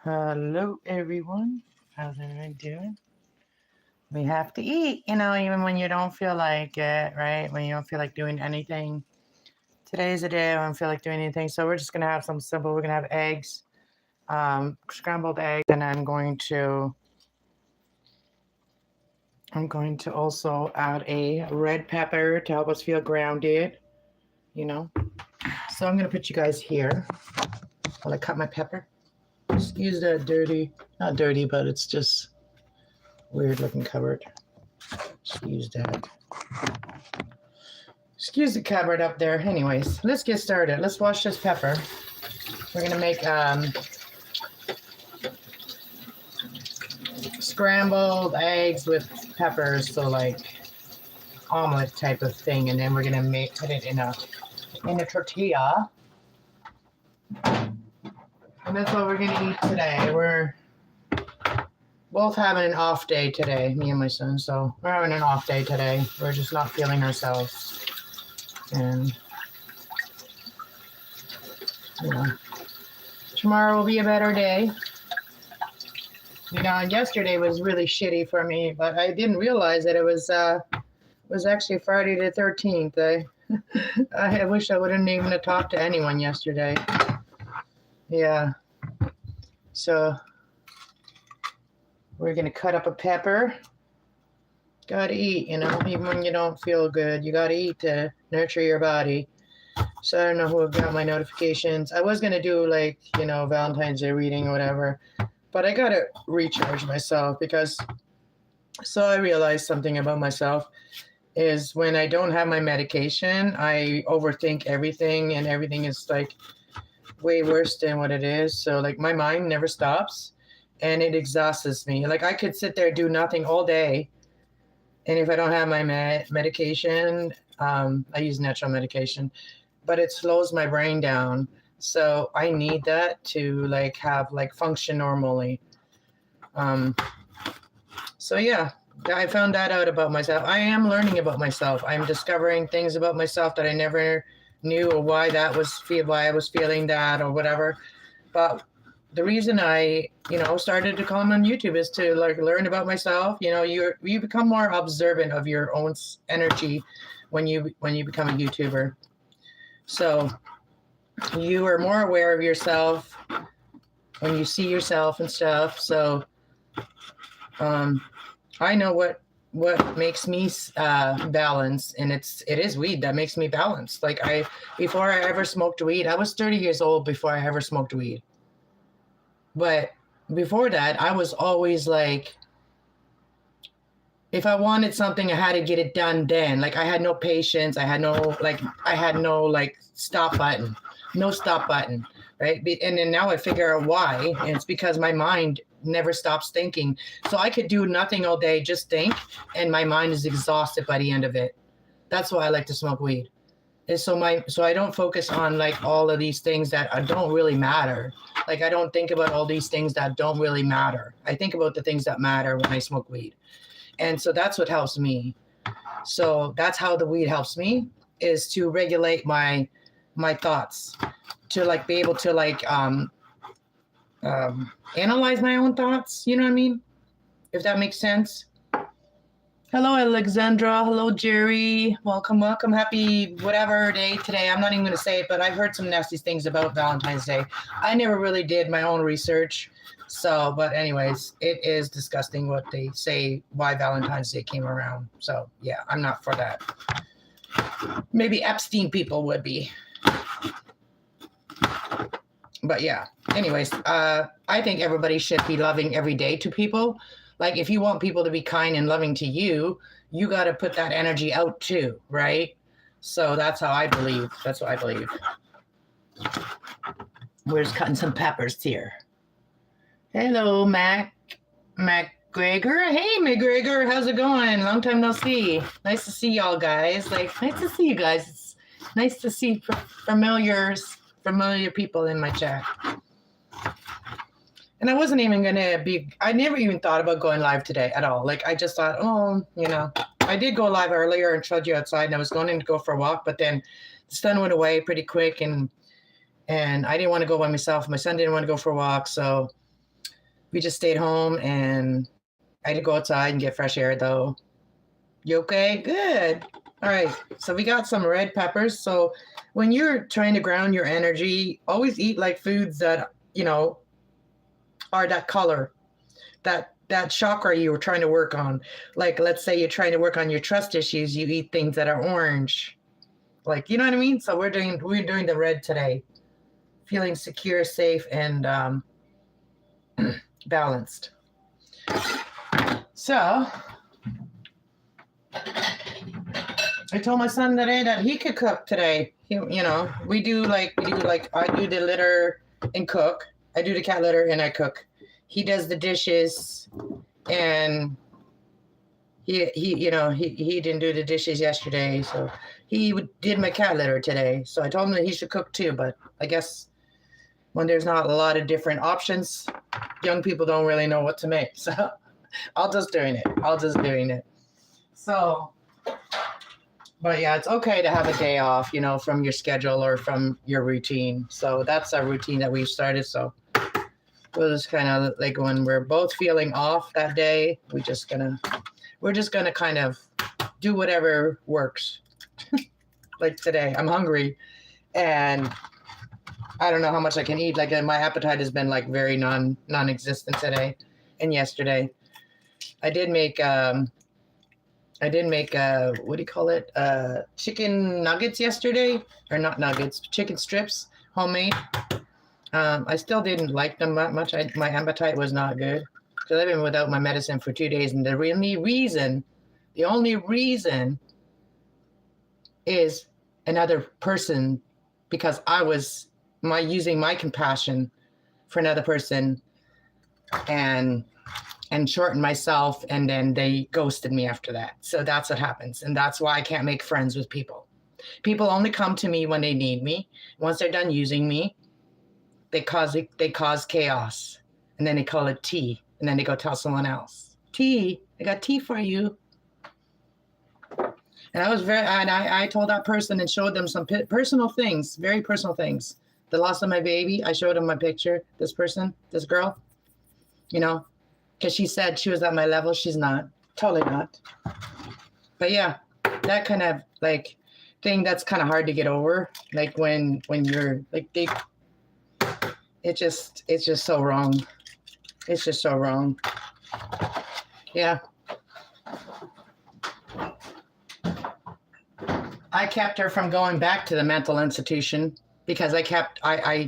Hello, everyone. How's everyone doing? We have to eat, even when you don't feel like it, right? When you don't feel like doing anything. Today's the day I don't feel like doing anything, so we're just gonna have something simple. We're gonna have eggs, scrambled eggs, and I'm going to also add a red pepper to help us feel grounded. You know. So I'm gonna put you guys here while I cut my pepper. Excuse that not dirty, but it's just weird looking cupboard. Excuse that. Excuse the cupboard up there. Anyways, let's get started. Let's wash this pepper. We're gonna make scrambled eggs with peppers, so like omelet type of thing, and then we're gonna put it in a tortilla. And that's what we're gonna eat today. We're both having an off day today, me and my son. So we're having an off day today. We're just not feeling ourselves. And tomorrow will be a better day. And yesterday was really shitty for me, but I didn't realize that it was actually Friday the 13th. I wish I wouldn't even have talked to anyone yesterday. Yeah. So we're gonna cut up a pepper. Gotta eat, even when you don't feel good, you gotta eat to nurture your body. So I don't know who got my notifications. I was gonna do Valentine's Day reading or whatever, but I gotta recharge myself so I realized something about myself is when I don't have my medication, I overthink everything, and everything is like way worse than what it is. So like my mind never stops, and it exhausts me. Like I could sit there do nothing all day, and if I don't have my medication, I use natural medication, but it slows my brain down. So I need that to have function normally. So yeah, I found that out about myself. I am learning about myself. I'm discovering things about myself that I never knew, or why I was feeling that or whatever. But the reason I, started to come on YouTube is to learn about myself. You become more observant of your own energy when you become a YouTuber. So you are more aware of yourself when you see yourself and stuff. So I know what makes me balance, and it is weed that makes me balance. Before I ever smoked weed, I was 30 years old before I ever smoked weed. But before that, I was always if I wanted something, I had to get it done then. I had no patience. I had no stop button. No stop button, right? And then now I figure out why. And it's because my mind never stops thinking. So I could do nothing all day, just think, and my mind is exhausted by the end of it. That's why I like to smoke weed. So I don't focus on all of these things that don't really matter. I don't think about all these things that don't really matter. I think about the things that matter when I smoke weed. And so that's what helps me. So that's how the weed helps me, is to regulate my thoughts, to be able to analyze my own thoughts. You know what I mean? If that makes sense. Hello, Alexandra. Hello, Jerry. Welcome. Happy whatever day today. I'm not even going to say it, but I've heard some nasty things about Valentine's Day. I never really did my own research. So, but anyways, it is disgusting what they say, why Valentine's Day came around. So, yeah, I'm not for that. Maybe Epstein people would be. But yeah, anyways, I think everybody should be loving every day to people. If you want people to be kind and loving to you, you got to put that energy out too, right? So that's how I believe. That's what I believe. We're just cutting some peppers here. Hello, McGregor. Hey, McGregor, how's it going? Long time no see. Nice to see y'all guys. Nice to see you guys. It's nice to see familiar people in my chat. And I wasn't even I never even thought about going live today at all. I just thought, I did go live earlier and showed you outside, and I was going to go for a walk, but then the sun went away pretty quick, and I didn't want to go by myself. My son didn't want to go for a walk, so We just stayed home, and I had to go outside and get fresh air though. You okay? Good. All right. So we got some red peppers. So when you're trying to ground your energy, always eat like foods that, are that color, that chakra you were trying to work on. Like, let's say you're trying to work on your trust issues, you eat things that are orange. Like, you know what I mean? So we're doing the red today. Feeling secure, safe, and balanced. So I told my son today that he could cook today. We do like I do the litter and cook. I do the cat litter and I cook. He does the dishes, and he didn't do the dishes yesterday, so he did my cat litter today. So I told him that he should cook too, but I guess when there's not a lot of different options, young people don't really know what to make. So I'll just doing it. So, but yeah, it's okay to have a day off, from your schedule or from your routine. So that's our routine that we've started. So we'll just kind of like when we're both feeling off that day, we're just gonna kind of do whatever works. Like today, I'm hungry, and I don't know how much I can eat. Like my appetite has been like very non-existent today and yesterday. I did make what do you call it? Chicken nuggets yesterday, or not nuggets, chicken strips, homemade. I still didn't like them that much. My appetite was not good because I've been without my medicine for 2 days, and the only reason is another person, because I was using my compassion for another person and shorten myself, and then they ghosted me after that. So that's what happens, and that's why I can't make friends with people. People only come to me when they need me. Once they're done using me, they cause chaos, and then they call it tea, and then they go tell someone else, tea, I got tea for you. And I told that person and showed them some personal things, very personal things. The loss of my baby, I showed them my picture, this girl, because she said she was at my level. She's not, totally not. But yeah, that kind of like thing, that's kind of hard to get over. Like when you're like, it's just so wrong. It's just so wrong. Yeah. I kept her from going back to the mental institution because I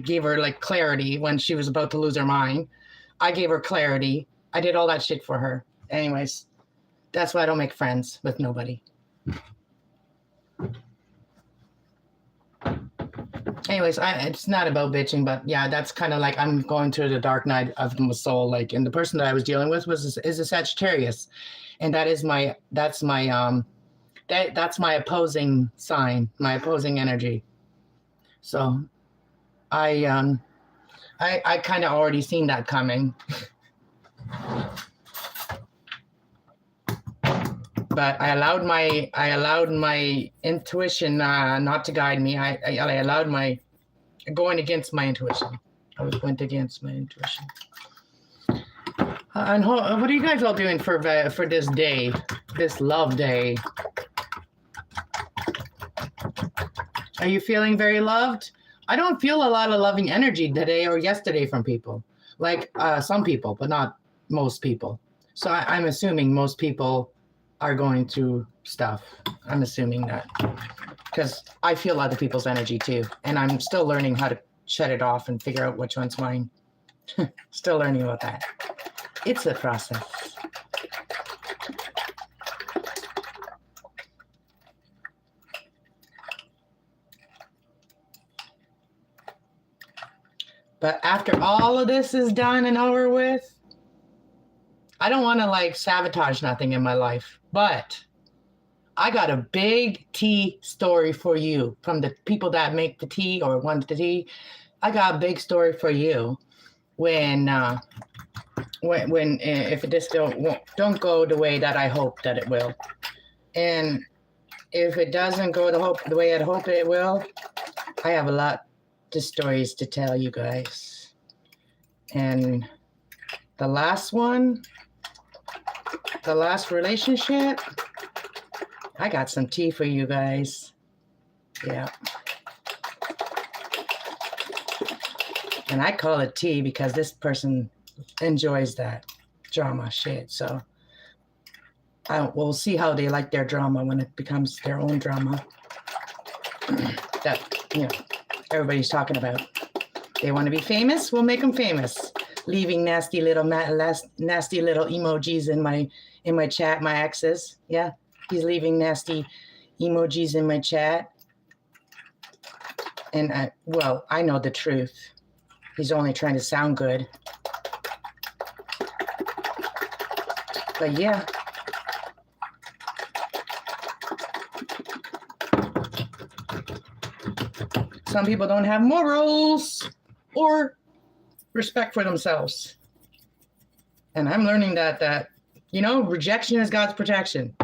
gave her like clarity when she was about to lose her mind. I gave her clarity. I did all that shit for her. Anyways, that's why I don't make friends with nobody. Anyways, it's not about bitching, but yeah, that's kind of like I'm going through the dark night of my soul. Like, and the person that I was dealing with is a Sagittarius, and that's my opposing sign, my opposing energy. So I kind of already seen that coming. But I allowed my intuition not to guide me. I allowed my going against my intuition. Went against my intuition. And what are you guys all doing for this day, this love day? Are you feeling very loved? I don't feel a lot of loving energy today or yesterday from people. Like some people, but not most people. So I'm assuming most people are going through stuff. I'm assuming that. Because I feel other people's energy too. And I'm still learning how to shut it off and figure out which one's mine. Still learning about that. It's a process. But after all of this is done and over with, I don't want to like sabotage nothing in my life, but I got a big tea story for you from the people that make the tea or want the tea. I got a big story for you when if this don't go the way that I hope that it will, and if it doesn't go the way I hope it will, I have a lot of stories to tell you guys, and The last one, the last relationship, I got some tea for you guys. Yeah. And I call it tea because this person enjoys that drama shit. So we'll see how they like their drama when it becomes their own drama. That, everybody's talking about. They want to be famous? We'll make them famous. Leaving nasty little emojis in my chat, my exes. Yeah, he's leaving nasty emojis in my chat. And I know the truth. He's only trying to sound good. But yeah. Some people don't have morals or respect for themselves. And I'm learning that rejection is God's protection.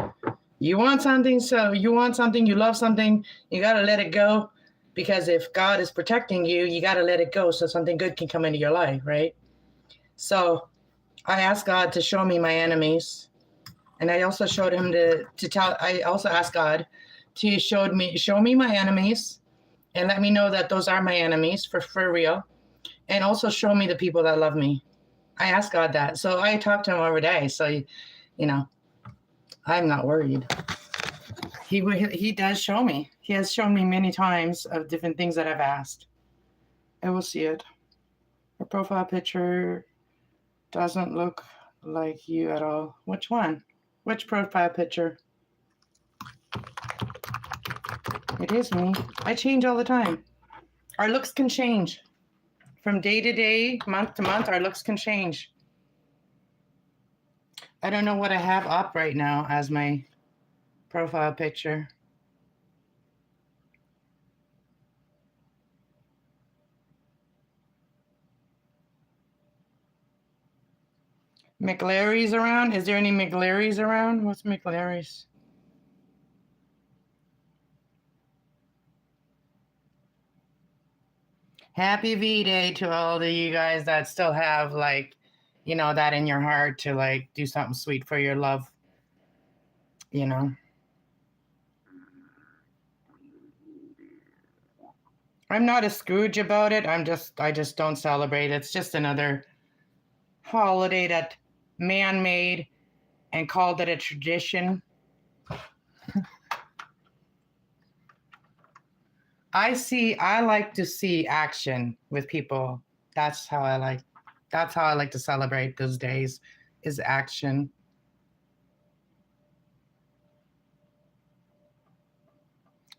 You want something, you love something, you got to let it go. Because if God is protecting you, you got to let it go so something good can come into your life, right? So I asked God to show me my enemies. And I also showed him I also asked God to show me my enemies and let me know that those are my enemies for real. And also show me the people that love me. I asked God that. So I talk to him every day. So, I'm not worried. He does show me. He has shown me many times of different things that I've asked. I will see it. Her profile picture doesn't look like you at all. Which one? Which profile picture? It is me. I change all the time. Our looks can change. From day to day, month to month, our looks can change. I don't know what I have up right now as my profile picture. McLary's around? Is there any McLary's around? What's McLary's? Happy V-Day to all of you guys that still have that in your heart to do something sweet for your love. I'm not a Scrooge about it. I just don't celebrate. It's just another holiday that man made and called it a tradition. I like to see action with people. That's how I like to celebrate those days, is action.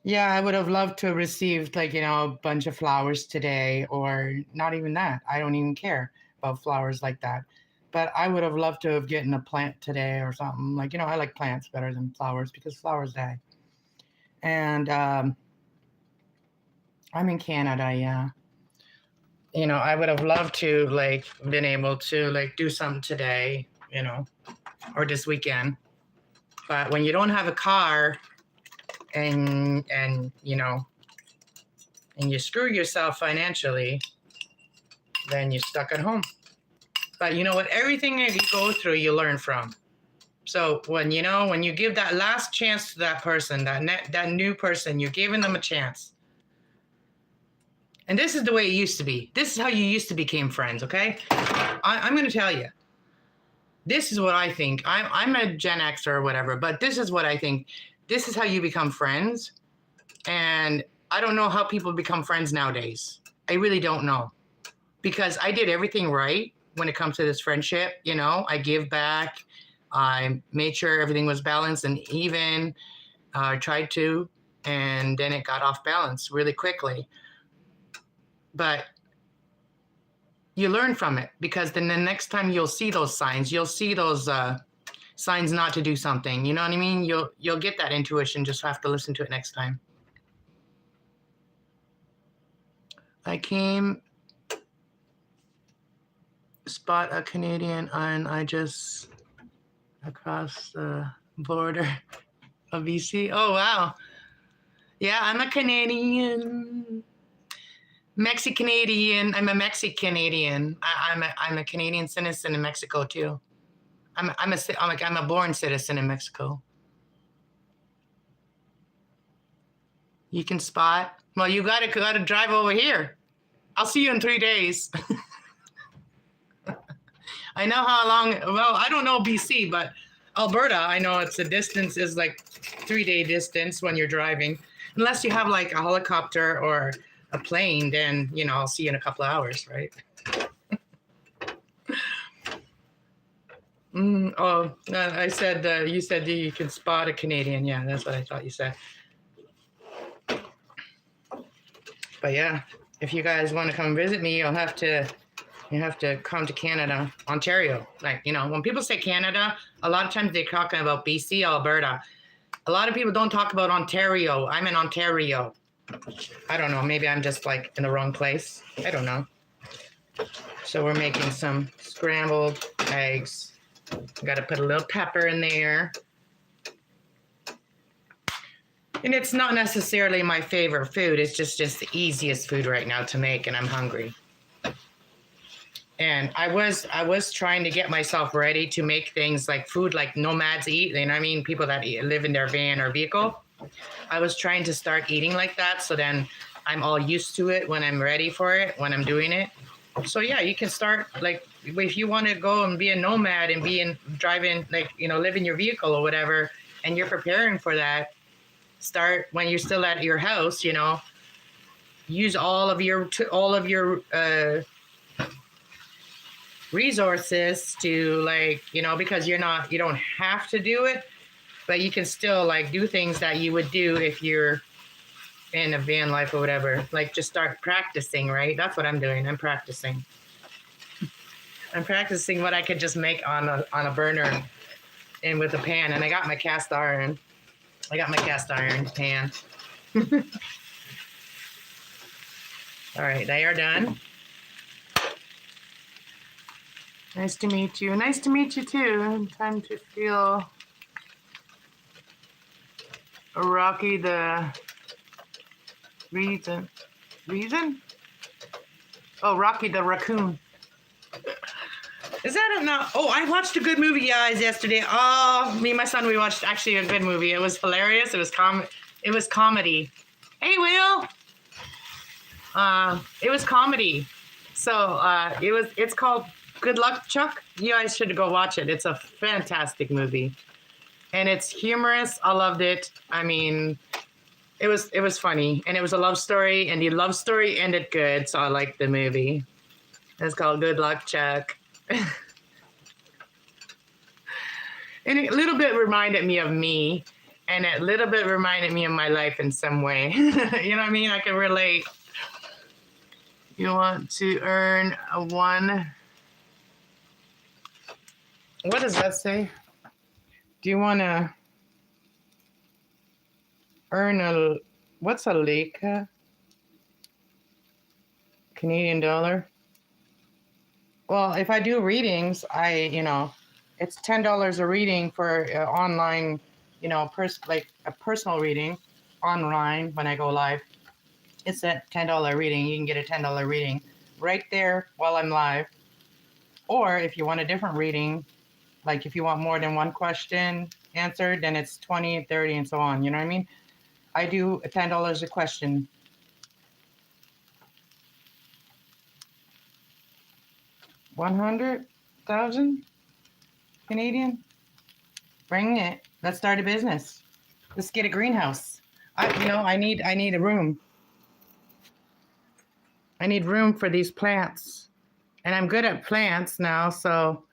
Yeah, I would have loved to have received a bunch of flowers today, or not even that. I don't even care about flowers like that. But I would have loved to have gotten a plant today or something. I like plants better than flowers because flowers die. And I'm in Canada, yeah. I would have loved to been able to do something today, or this weekend. But when you don't have a car and you screw yourself financially, then you're stuck at home. But you know what? Everything that you go through, you learn from. So when you give that last chance to that person, that new person, you're giving them a chance. And this is the way it used to be. This is how you used to become friends, okay? I'm going to tell you. This is what I think. I'm a Gen X or whatever, but this is what I think. This is how you become friends. And I don't know how people become friends nowadays. I really don't know. Because I did everything right when it comes to this friendship. I give back. I made sure everything was balanced and even. I tried to. And then it got off balance really quickly. But you learn from it, because then the next time you'll see those signs, you'll see those signs not to do something. You know what I mean? You'll get that intuition. Just have to listen to it next time. I came spot a Canadian and I just across the border of BC. Oh, wow. Yeah, I'm a Canadian. Mexicanadian. I'm a Mexicanadian. I'm a Canadian citizen in Mexico too. I'm a born citizen in Mexico. You can spot. Well, you gotta drive over here. I'll see you in 3 days. I know how long. Well, I don't know BC, but Alberta, I know it's the distance is like 3 day distance when you're driving. Unless you have like a helicopter or a plane, then I'll see you in a couple of hours, right? I said you said you can spot a Canadian. Yeah, that's what I thought you said. But yeah, if you guys want to come visit me, you have to come to Canada, Ontario. Like, when people say Canada, a lot of times they're talking about BC, Alberta. A lot of people don't talk about Ontario. I'm in Ontario. I don't know. Maybe I'm just like in the wrong place. I don't know. So we're making some scrambled eggs. Got to put a little pepper in there. And it's not necessarily my favorite food. It's just the easiest food right now to make, and I'm hungry. And I was trying to get myself ready to make things like food like nomads eat. You know what I mean? People that live in their van or vehicle. I was trying to start eating like that. So then I'm all used to it when I'm ready for it, when I'm doing it. So yeah, you can start like if you want to go and be a nomad and driving, like, live in your vehicle or whatever, and you're preparing for that. Start when you're still at your house, use all of your resources to, like, because you don't have to do it, but you can still like do things that you would do if you're in a van life or whatever. Like, just start practicing, right? That's what I'm doing. I'm practicing. I'm practicing what I could just make on a burner and with a pan. And I got my cast iron. Pan. All right, they are done. Nice to meet you. Nice to meet you too. Time to feel Rocky the reason? Oh, Rocky the raccoon. Is that enough? Oh, I watched a good movie, guys, yesterday. Oh, me and my son, we watched actually a good movie. It was hilarious. It was comedy. Hey, Will. It was comedy. So it's called Good Luck, Chuck. You guys should go watch it. It's a fantastic movie, and it's humorous. I loved it. I mean, it was funny, and it was a love story, and the love story ended good. So I liked the movie. It's called Good Luck, Chuck. And it a little bit reminded me of me, and a little bit reminded me of my life in some way. You know what I mean? I can relate. You want to earn a one. What does that say? Do you want to earn what's a Leica? Canadian dollar? Well, if I do readings, it's $10 a reading for online, like a personal reading online when I go live. It's a $10 reading. You can get a $10 reading right there while I'm live. Or if you want a different reading, like if you want more than one question answered, then it's 20, 30, and so on. You know what I mean? I do $10 a question. $100,000 Canadian. Bring it. Let's start a business. Let's get a greenhouse. I need a room. I need room for these plants, and I'm good at plants now, so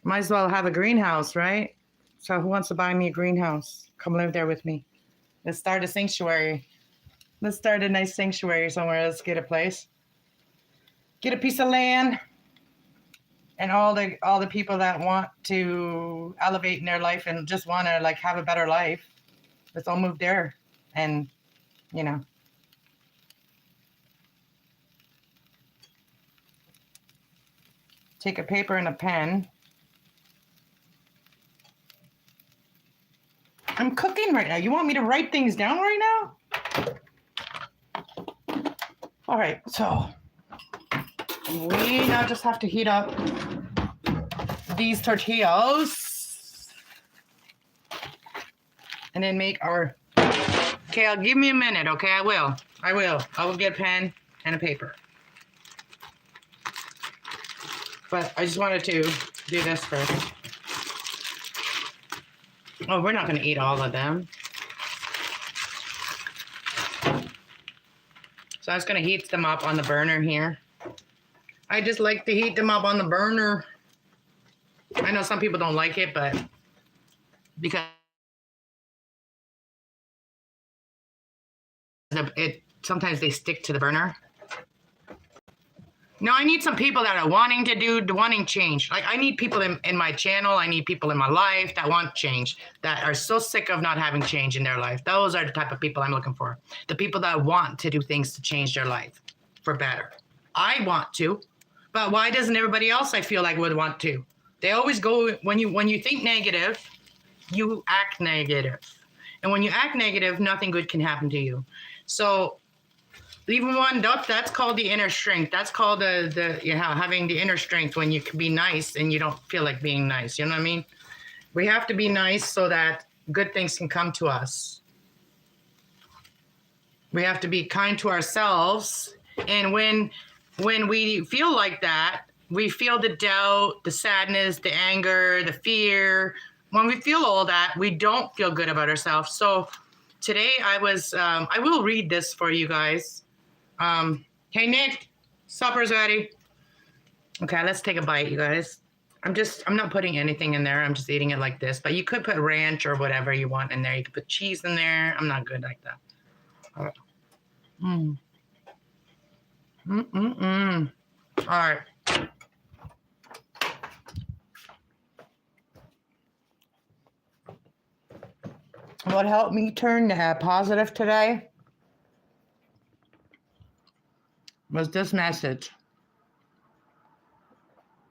might as well have a greenhouse, right? So who wants to buy me a greenhouse? Come live there with me. Let's start a sanctuary. Let's start a nice sanctuary somewhere. Let's get a place. Get a piece of land. And all the people that want to elevate in their life and just want to like have a better life, let's all move there. And take a paper and a pen. I'm cooking right now. You want me to write things down right now? All right, so we now just have to heat up these tortillas and then make our. Okay, I'll give me a minute. Okay, I will. I will get a pen and a paper. But I just wanted to do this first. Oh, we're not going to eat all of them. So I was going to heat them up on the burner here. I just like to heat them up on the burner. I know some people don't like it, but because it sometimes they stick to the burner. No, I need some people that are wanting change. Like I need people in my channel. I need people in my life that want change, that are so sick of not having change in their life. Those are the type of people I'm looking for. The people that want to do things to change their life for better. I want to, but why doesn't everybody else I feel like would want to? They always go, when you think negative, you act negative. And when you act negative, nothing good can happen to you. So even one, that's called the inner strength. That's called having the inner strength when you can be nice and you don't feel like being nice. You know what I mean? We have to be nice so that good things can come to us. We have to be kind to ourselves. And when we feel like that, we feel the doubt, the sadness, the anger, the fear. When we feel all that, we don't feel good about ourselves. So today I will read this for you guys. Hey Nick, supper's ready. Okay, let's take a bite, you guys. I'm not putting anything in there. I'm just eating it like this. But you could put ranch or whatever you want in there. You could put cheese in there. I'm not good like that. All right. What helped me turn positive today was this message.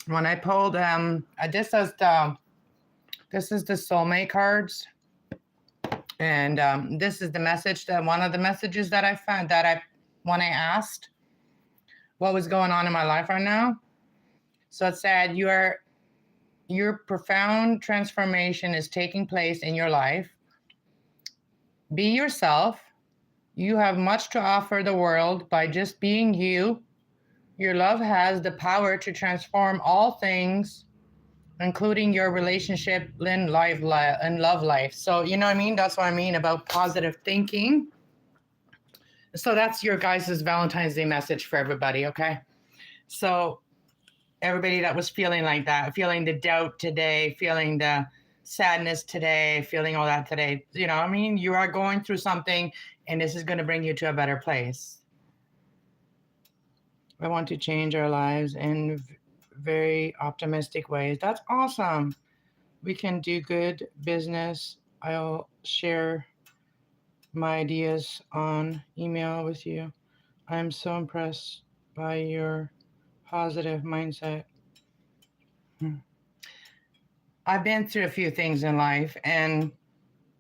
When I pulled this is the soulmate cards, and this is the message, that one of the messages that I found when I asked what was going on in my life right now. So it said your profound transformation is taking place in your life. Be yourself. You have much to offer the world by just being you. Your love has the power to transform all things, including your relationship and love life. So, you know what I mean? That's what I mean about positive thinking. So that's your guys' Valentine's Day message for everybody, okay? So everybody that was feeling like that, feeling the doubt today, feeling the sadness today, feeling all that today, you know what I mean? You are going through something, and this is going to bring you to a better place. I want to change our lives in very optimistic ways. That's awesome. We can do good business. I'll share my ideas on email with you. I'm so impressed by your positive mindset. I've been through a few things in life, and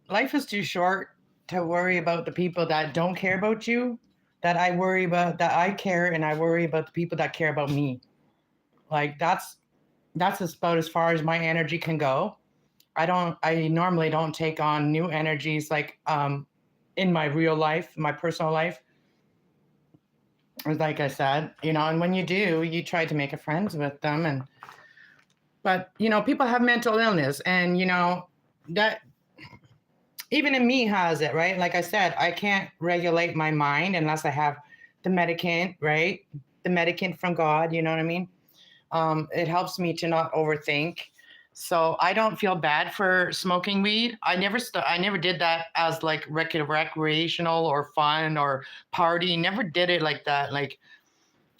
life is too short to worry about the people that don't care about you. That I worry about, that I care, and I worry about the people that care about me. Like that's about as far as my energy can go. I normally don't take on new energies like in my real life, my personal life. Like I said, you know, and when you do, you try to make a friends with them, but you know, people have mental illness, and you know that even in me has it, right? Like I said, I can't regulate my mind unless I have the medicant, right? The medicant from God, you know what I mean? It helps me to not overthink. So I don't feel bad for smoking weed. I never did that as like recreational or fun or party. Never did it like that. Like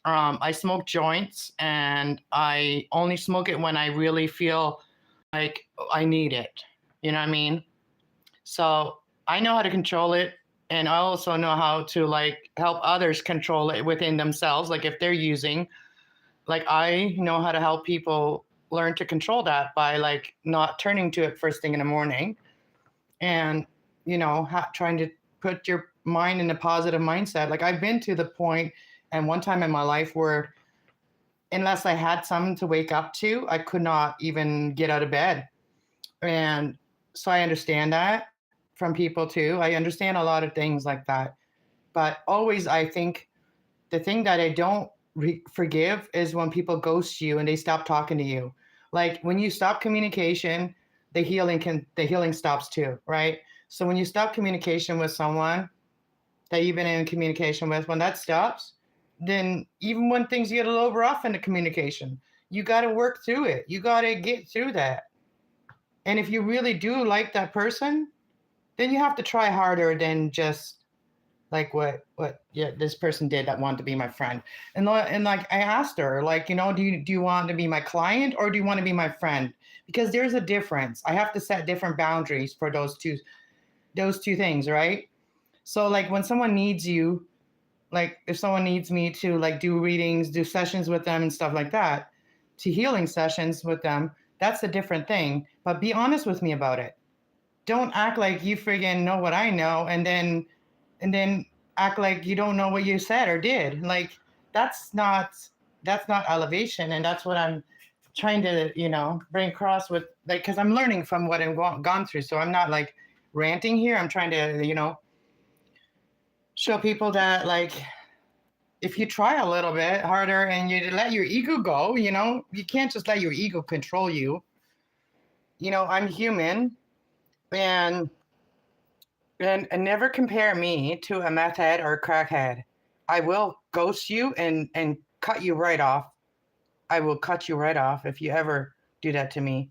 I smoke joints, and I only smoke it when I really feel like I need it. You know what I mean? So I know how to control it. And I also know how to like help others control it within themselves. Like if they're using, like I know how to help people learn to control that by like not turning to it first thing in the morning, and you know trying to put your mind in a positive mindset. Like I've been to the point And one time in my life where unless I had something to wake up to, I could not even get out of bed. And so I understand that from people too. I understand a lot of things like that. But always, I think the thing that I don't forgive is when people ghost you and they stop talking to you. Like when you stop communication, the healing stops too, right? So when you stop communication with someone that you've been in communication with, when that stops, then even when things get a little rough in the communication, you got to work through it. You got to get through that. And if you really do like that person, then you have to try harder than just like what yeah this person did that wanted to be my friend. And like I asked her, like, do you want to be my client or do you want to be my friend? Because there's a difference. I have to set different boundaries for those two things, right? So like when someone needs you, like if someone needs me to like do readings, do sessions with them and stuff like that, to healing sessions with them, that's a different thing. But be honest with me about it. Don't act like you friggin' know what I know and then act like you don't know what you said or did. Like that's not elevation, and that's what I'm trying to bring across with, like, because I'm learning from what I've gone through. So I'm not like ranting here. I'm trying to show people that, like, if you try a little bit harder and you let your ego go, you can't just let your ego control you. I'm human, and and never compare me to a meth head or a crackhead. I will ghost you and cut you right off. I will cut you right off if you ever do that to me.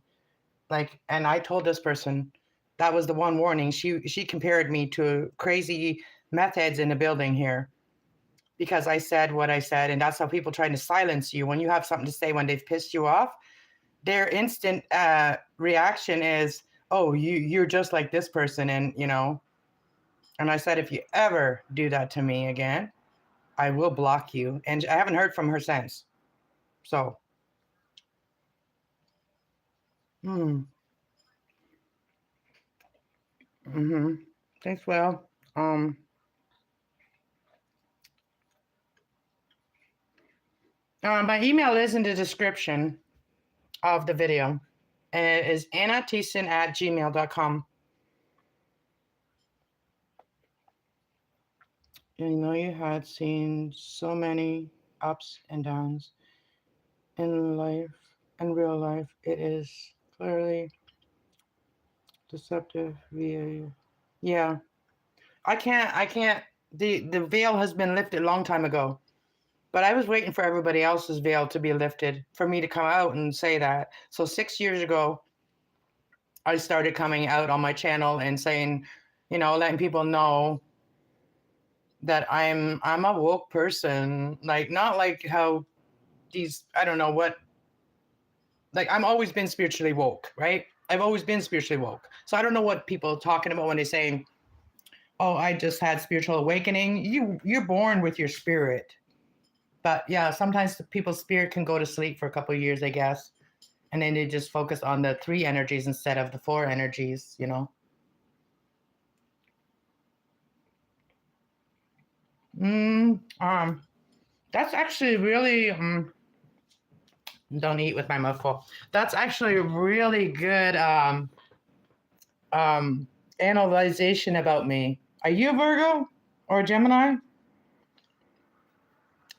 Like, and I told this person that was the one warning. She compared me to crazy meth heads in the building here because I said what I said, and that's how people try to silence you when you have something to say when they've pissed you off. Their instant reaction is, "Oh, you're just like this person," And I said, if you ever do that to me again, I will block you. And I haven't heard from her since. So, thanks, Will. My email is in the description of the video. And it is annatison@gmail.com. You had seen so many ups and downs in life, in real life. It is clearly deceptive via. Yeah. I can't. The veil has been lifted a long time ago. But I was waiting for everybody else's veil to be lifted for me to come out and say that. So 6 years ago, I started coming out on my channel and saying, letting people know that I'm a woke person. Like, not like how these, I don't know what, like, I've always been spiritually woke, right? I've always been spiritually woke. So I don't know what people are talking about when they say, oh, I just had spiritual awakening. You're born with your spirit. But yeah, sometimes people's spirit can go to sleep for a couple of years, I guess. And then they just focus on the 3 energies instead of the 4 energies, That's actually really, don't eat with my mouth full. That's actually a really good analyzation about me. Are you a Virgo or a Gemini?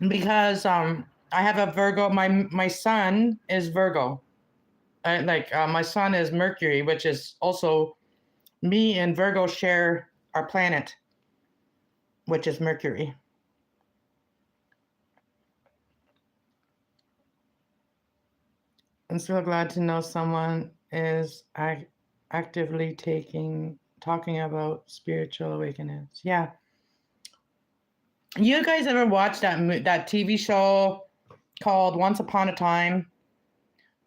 Because I have a Virgo. My son is Virgo. My son is Mercury, which is also me and Virgo share our planet, which is Mercury. I'm so glad to know someone is actively talking about spiritual awakenings. Yeah. You guys ever watch that TV show called Once Upon a Time?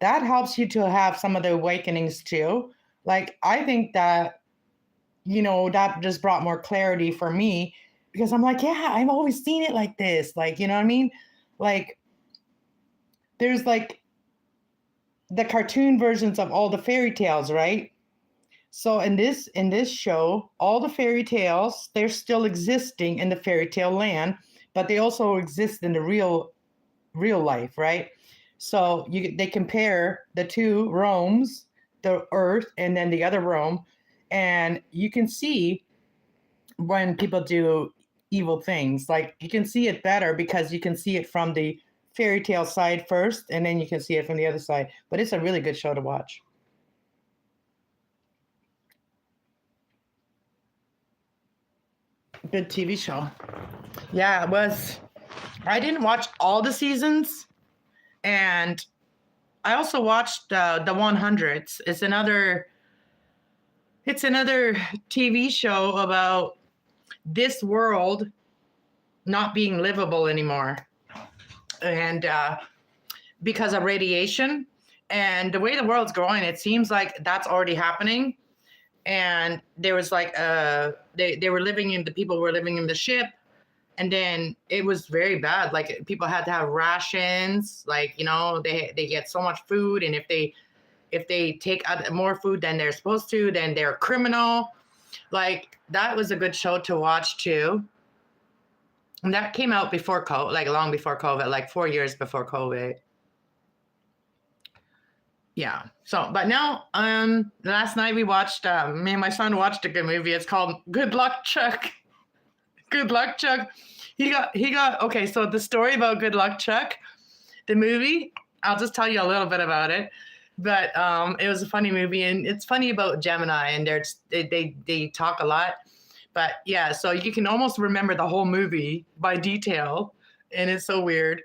That helps you to have some of the awakenings too. Like, I think that, that just brought more clarity for me because I'm like, yeah, I've always seen it like this. Like, you know what I mean? Like, there's like the cartoon versions of all the fairy tales, right? So in this show, all the fairy tales, they're still existing in the fairy tale land, but they also exist in the real life, right? So they compare the two Romes, the Earth and then the other Rome, and you can see when people do evil things. Like you can see it better because you can see it from the fairy tale side first, and then you can see it from the other side. But it's a really good show to watch. Good TV show. Yeah, it was. I didn't watch all the seasons, and I also watched the 100s. It's another TV show about this world not being livable anymore, and because of radiation and the way the world's going, it seems like that's already happening. And there was like they were living in the people were living in the ship, and then it was very bad. Like people had to have rations, like they get so much food, and if they take more food than they're supposed to, then they're a criminal. Like that was a good show to watch too. And that came out before COVID, like long before COVID, like 4 years before COVID. Yeah. So, but now, last night we watched, me and my son watched a good movie. It's called Good Luck Chuck. Good Luck Chuck. Okay. So the story about Good Luck Chuck, the movie, I'll just tell you a little bit about it. But it was a funny movie, and it's funny about Gemini, and they talk a lot. But yeah, so you can almost remember the whole movie by detail, and it's so weird.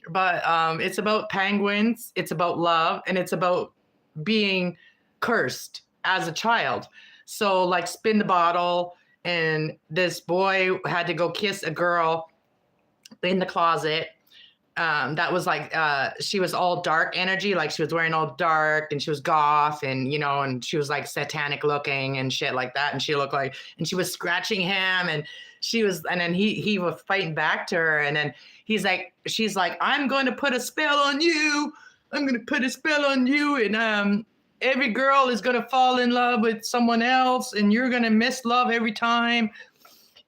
But it's about penguins, it's about love, and it's about being cursed as a child. So like spin the bottle, and this boy had to go kiss a girl in the closet. That was like she was all dark energy, like she was wearing all dark, and she was goth, and and she was like satanic looking and shit like that. And she looked like, and she was scratching him, and then he was fighting back to her, and then she's like, I'm going to put a spell on you. I'm going to put a spell on you, and every girl is going to fall in love with someone else, and you're going to miss love every time.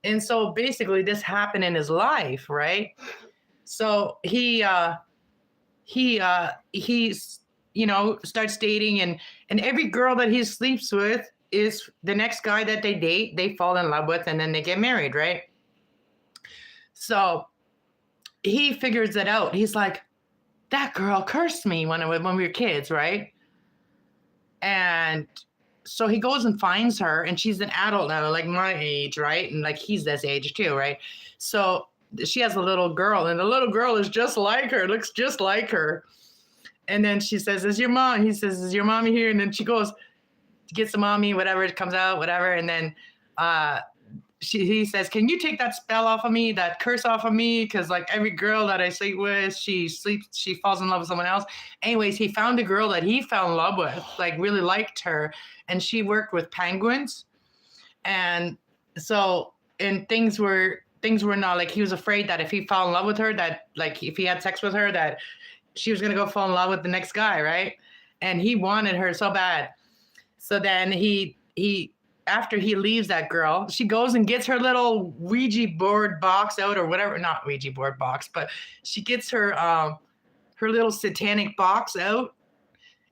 And so basically, this happened in his life, right? So he starts dating, and every girl that he sleeps with is the next guy that they date, they fall in love with, and then they get married, right? So he figures it out. He's like, that girl cursed me when we were kids, right? And so he goes and finds her, and she's an adult now, like my age, right? And like he's this age too, right? So she has a little girl, and the little girl is just like her, looks just like her. And then she says, is your mom? He says, is your mommy here? And then she goes, gets the mommy, whatever, it comes out, whatever. And then he says, can you take that spell off of me, that curse off of me? Because like every girl that I sleep with, she falls in love with someone else. Anyways, he found a girl that he fell in love with, like really liked her. And she worked with penguins. And so, and things were not like, he was afraid that if he fell in love with her, that like if he had sex with her, that she was going to go fall in love with the next guy. Right. And he wanted her so bad. So then he after he leaves that girl, she goes and gets her little Ouija board box out, or whatever, not Ouija board box, but she gets her little satanic box out,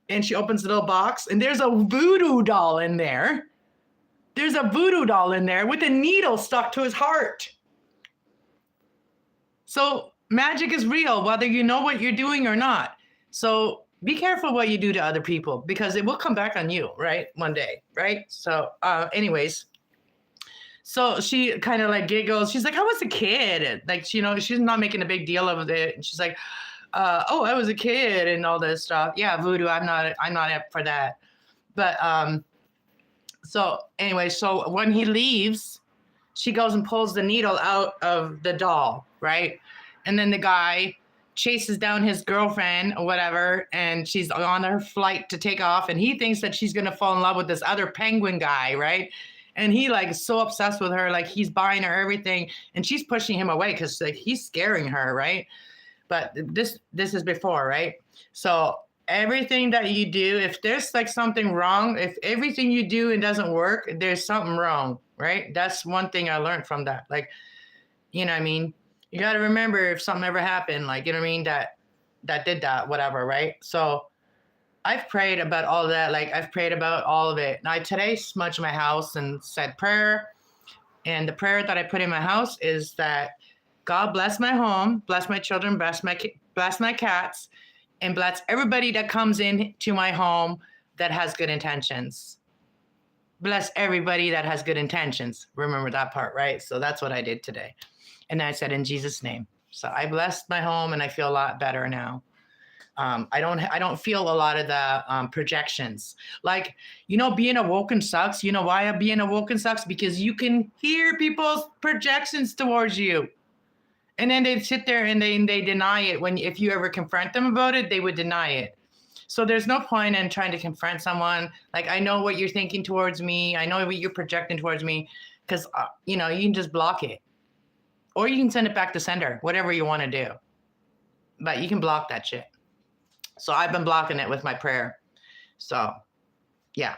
and she opens the little box, and there's a voodoo doll in there. There's a voodoo doll in there with a needle stuck to his heart. So magic is real, whether you know what you're doing or not. So be careful what you do to other people, because it will come back on you, right? One day, right? So anyways, so she kind of like giggles. She's like, I was a kid. Like, she's not making a big deal of it. And she's like, oh, I was a kid and all this stuff. Yeah, voodoo, I'm not up for that. But so anyway, so when he leaves, she goes and pulls the needle out of the doll, right? And then the guy chases down his girlfriend or whatever, and she's on her flight to take off, and he thinks that she's gonna fall in love with this other penguin guy, right? And he like is so obsessed with her, like he's buying her everything, and she's pushing him away because like he's scaring her, right? But this is before, right? So everything that you do, if there's like something wrong, if everything you do and doesn't work, there's something wrong, right? That's one thing I learned from that. Like, you know what I mean? You got to remember if something ever happened, like, you know what I mean, that did that, whatever, right? So I've prayed about all of that. Like, I've prayed about all of it. And I today smudged my house and said prayer. And the prayer that I put in my house is that God bless my home, bless my children, bless my cats, and bless everybody that comes into my home that has good intentions. Bless everybody that has good intentions. Remember that part, right? So that's what I did today. And I said, in Jesus' name. So I blessed my home and I feel a lot better now. I don't feel a lot of the projections. Like, you know, being awoken sucks. You know why being awoken sucks? Because you can hear people's projections towards you. And then they'd sit there and they deny it. When if you ever confront them about it, they would deny it. So there's no point in trying to confront someone. Like, I know what you're thinking towards me. I know what you're projecting towards me. Because, you know, you can just block it. Or you can send it back to sender, whatever you want to do. But you can block that shit. So I've been blocking it with my prayer. So, yeah.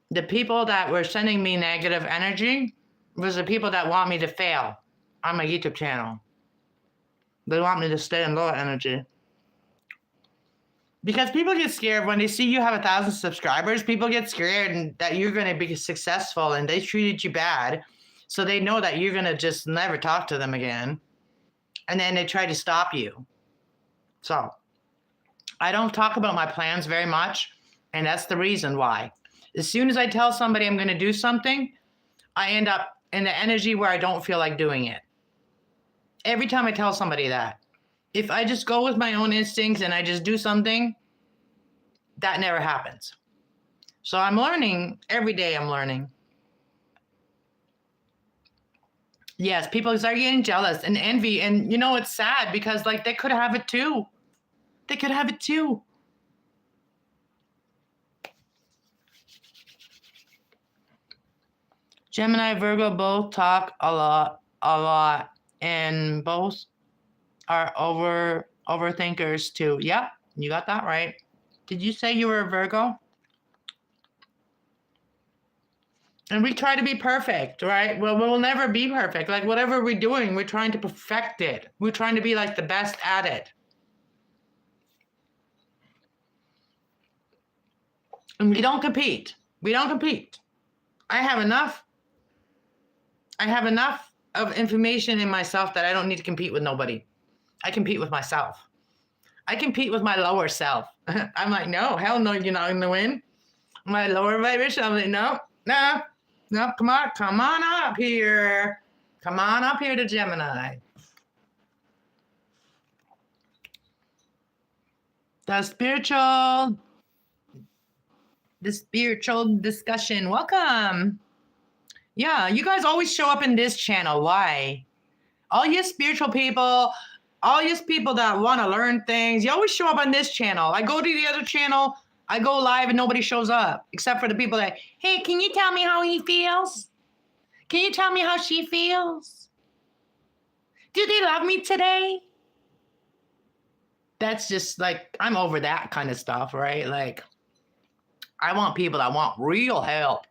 The people that were sending me negative energy was the people that want me to fail on my YouTube channel. They want me to stay in low energy. Because people get scared when they see you have 1,000 subscribers. People get scared that you're going to be successful and they treated you bad. So they know that you're going to just never talk to them again. And then they try to stop you. So I don't talk about my plans very much. And that's the reason why. As soon as I tell somebody I'm going to do something, I end up in the energy where I don't feel like doing it. Every time I tell somebody that. If I just go with my own instincts and I just do something, that never happens. So I'm learning. Every day I'm learning. Yes, people start getting jealous and envy. And, you know, it's sad because, like, they could have it too. They could have it too. Gemini, Virgo both talk a lot. And both are overthinkers too. Yep, you got that right. Did you say you were a Virgo? And we try to be perfect, right? Well, we'll never be perfect. Like, whatever we're doing, we're trying to perfect it. We're trying to be like the best at it. And we don't compete. We don't compete. I have enough of information in myself that I don't need to compete with nobody. I compete with myself. I compete with my lower self. I'm like, no, hell no, you're not going to win. My lower vibration, I'm like, no, come on up here. Come on up here to Gemini. The spiritual discussion. Welcome. Yeah, you guys always show up in this channel. Why? All you spiritual people, all you people that want to learn things, you always show up on this channel. I go to the other channel, I go live and nobody shows up except for the people that, hey, can you tell me how he feels? Can you tell me how she feels? Do they love me today? That's just like, I'm over that kind of stuff, right? Like, I want people that want real help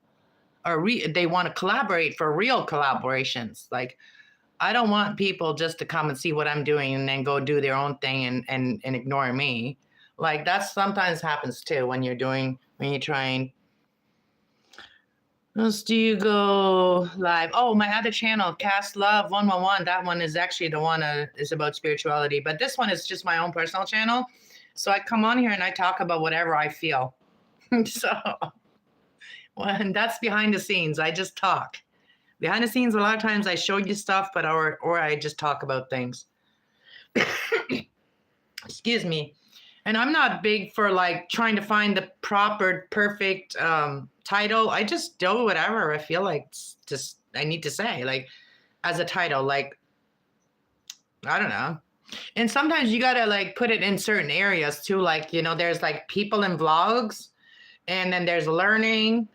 or they want to collaborate for real collaborations. Like, I don't want people just to come and see what I'm doing and then go do their own thing and ignore me. Like, that sometimes happens too when you're trying. Else do you go live? Oh, my other channel, Kass Love 111. That one is actually the one is about spirituality. But this one is just my own personal channel. So I come on here and I talk about whatever I feel. So, well, and that's behind the scenes. I just talk. Behind the scenes, a lot of times I show you stuff, but or I just talk about things. Excuse me. And I'm not big for like trying to find the proper, perfect title. I just do whatever I feel like just I need to say, like, as a title, like, I don't know. And sometimes you gotta like put it in certain areas too. Like, you know, there's like people in vlogs, and then there's learning.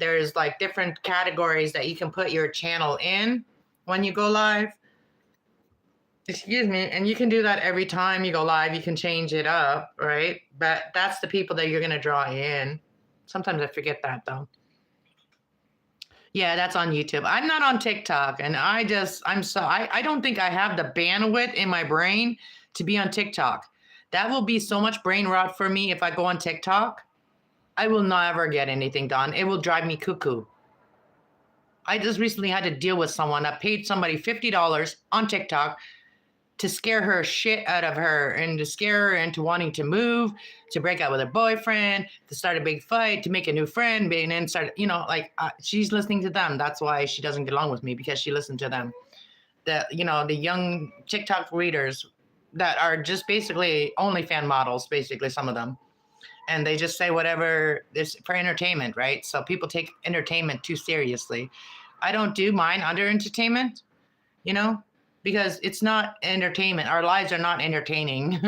There's like different categories that you can put your channel in when you go live. Excuse me. And you can do that every time you go live. You can change it up, right? But that's the people that you're going to draw in. Sometimes I forget that though. Yeah, that's on YouTube. I'm not on TikTok, and I don't think I have the bandwidth in my brain to be on TikTok. That will be so much brain rot for me if I go on TikTok. I will never get anything done. It will drive me cuckoo. I just recently had to deal with someone. I paid somebody $50 on TikTok to scare her shit out of her and to scare her into wanting to move, to break up with her boyfriend, to start a big fight, to make a new friend, and then start, she's listening to them. That's why she doesn't get along with me, because she listened to them. The young TikTok readers that are just basically OnlyFans models, basically, some of them. And they just say whatever is for entertainment, right? So people take entertainment too seriously. I don't do mine under entertainment, because it's not entertainment. Our lives are not entertaining.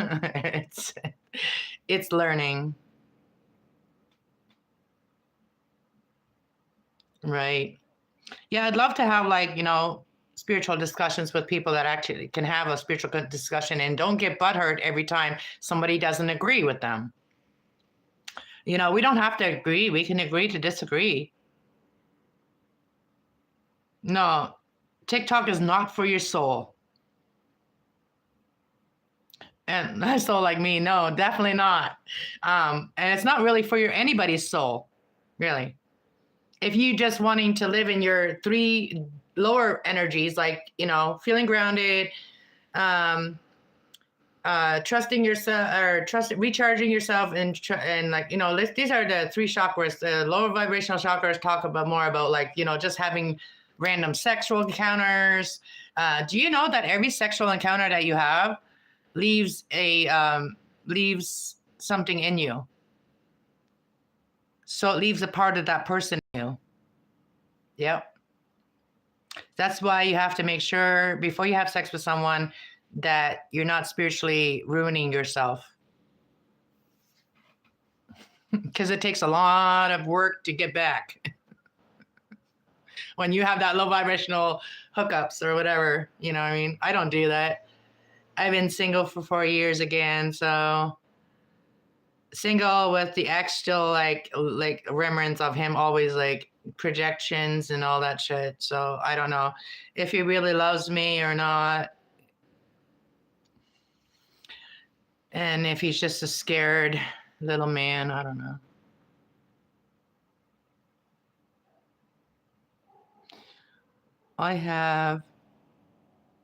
it's learning. Right. Yeah, I'd love to have spiritual discussions with people that actually can have a spiritual discussion and don't get butthurt every time somebody doesn't agree with them. We don't have to agree. We can agree to disagree. No, TikTok is not for your soul. And a soul like me, no, definitely not. And it's not really for anybody's soul, really. If you just wanting to live in your 3 lower energies, like, feeling grounded, trusting yourself, or recharging yourself, and these are the 3 chakras. The lower vibrational chakras talk about more about just having random sexual encounters. Do you know that every sexual encounter that you have leaves something in you? So it leaves a part of that person in you. Yep. That's why you have to make sure before you have sex with someone that you're not spiritually ruining yourself. Because it takes a lot of work to get back. When you have that low vibrational hookups or whatever, I don't do that. I've been single for 4 years again, so single with the ex, still like remnants of him, always projections and all that shit. So I don't know if he really loves me or not, and if he's just a scared little man. I don't know. I have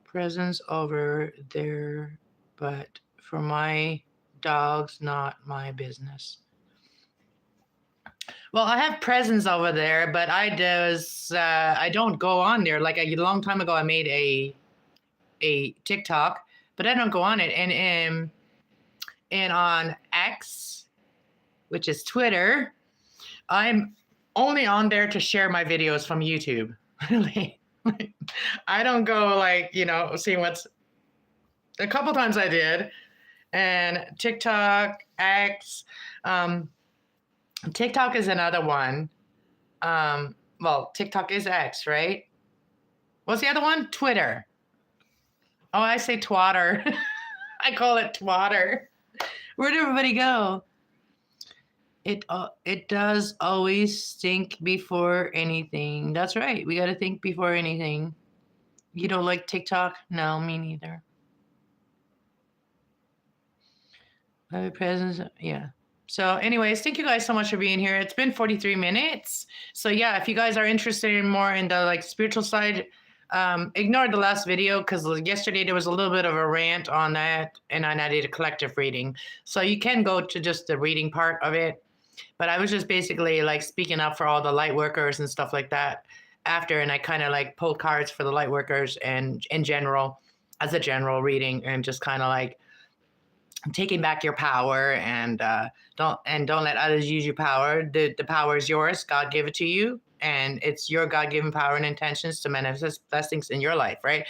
presents over there, but for my dogs, not my business. Well, I have presents over there, but I don't go on there. Like a long time ago, I made a TikTok, but I don't go on it. And on X, which is Twitter, I'm only on there to share my videos from YouTube. Really. I don't go see what's. A couple times I did, and TikTok, X, TikTok is another one. Well, TikTok is X, right? What's the other one? Twitter. Oh, I say twatter. I call it twatter. Where'd everybody go? It does always think before anything. That's right. We got to think before anything. You don't like TikTok? No, me neither. Presents, yeah. So anyways, thank you guys so much for being here. It's been 43 minutes. So yeah, if you guys are interested in more in the spiritual side, ignore the last video, because yesterday there was a little bit of a rant on that, and I did a collective reading. So you can go to just the reading part of it. But I was just basically speaking up for all the light workers and stuff like that after, and I kind of pulled cards for the light workers and in general, as a general reading, and just kind of taking back your power, and don't let others use your power. The power is yours. God gave it to you, and it's your God-given power and intentions to manifest blessings in your life, right?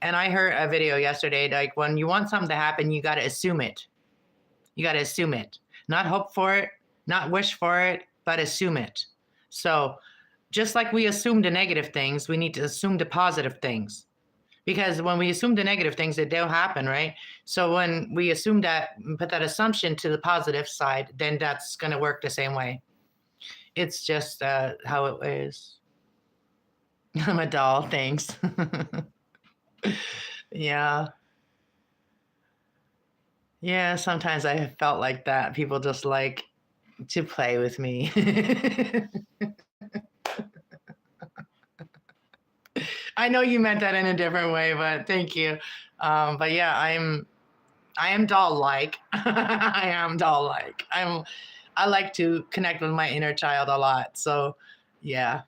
And I heard a video yesterday, when you want something to happen, you got to assume it. You got to assume it, not hope for it, not wish for it, but assume it. So just like we assume the negative things, we need to assume the positive things. Because when we assume the negative things, it don't happen, right? So when we assume that, put that assumption to the positive side, then that's going to work the same way. It's just how it is. I'm a doll. Thanks. Yeah. Yeah. Sometimes I have felt like that. People just like to play with me. I know you meant that in a different way, but thank you. But yeah, I am doll like. I am doll like. I like to connect with my inner child a lot. So yeah.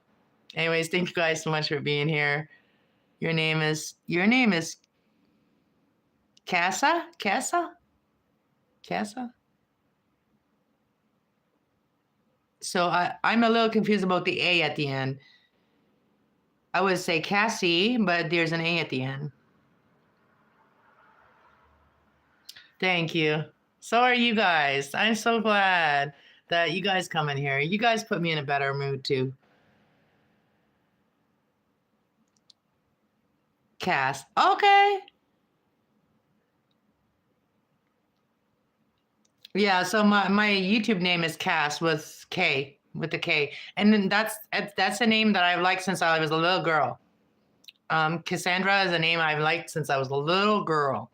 Anyways, thank you guys so much for being here. Your name is Kassa? Kassa? Kassa? So I'm a little confused about the A at the end. I would say Cassie, but there's an A at the end. Thank you. So are you guys. I'm so glad that you guys come in here. You guys put me in a better mood too. Cass. Okay. Yeah, so my YouTube name is Cass with K, with the K. And then that's a name that I've liked since I was a little girl. Cassandra is a name I've liked since I was a little girl.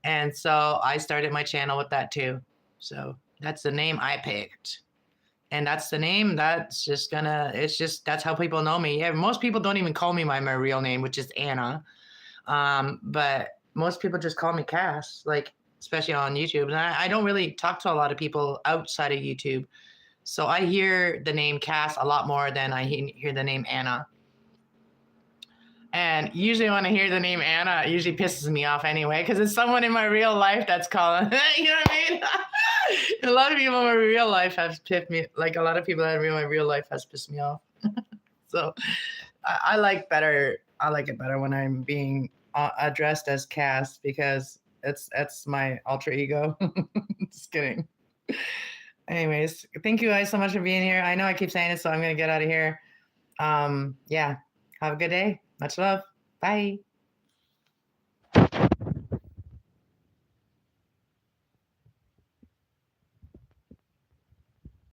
And so I started my channel with that too. So that's the name I picked. And that's the name that's just that's how people know me. Yeah, most people don't even call me my real name, which is Anna. But most people just call me Cass, like especially on YouTube. And I don't really talk to a lot of people outside of YouTube. So I hear the name Cass a lot more than I hear the name Anna. And usually when I hear the name Anna, it usually pisses me off anyway, because it's someone in my real life that's calling. You know what I mean? A lot of people in my real life have pissed me. Like a lot of people in my real life has pissed me off. So I like better. I like it better when I'm being addressed as Cass, because that's my alter ego. Just kidding. Anyways, thank you guys so much for being here. I know I keep saying it, so I'm gonna get out of here. Yeah. Have a good day. Much love. Bye.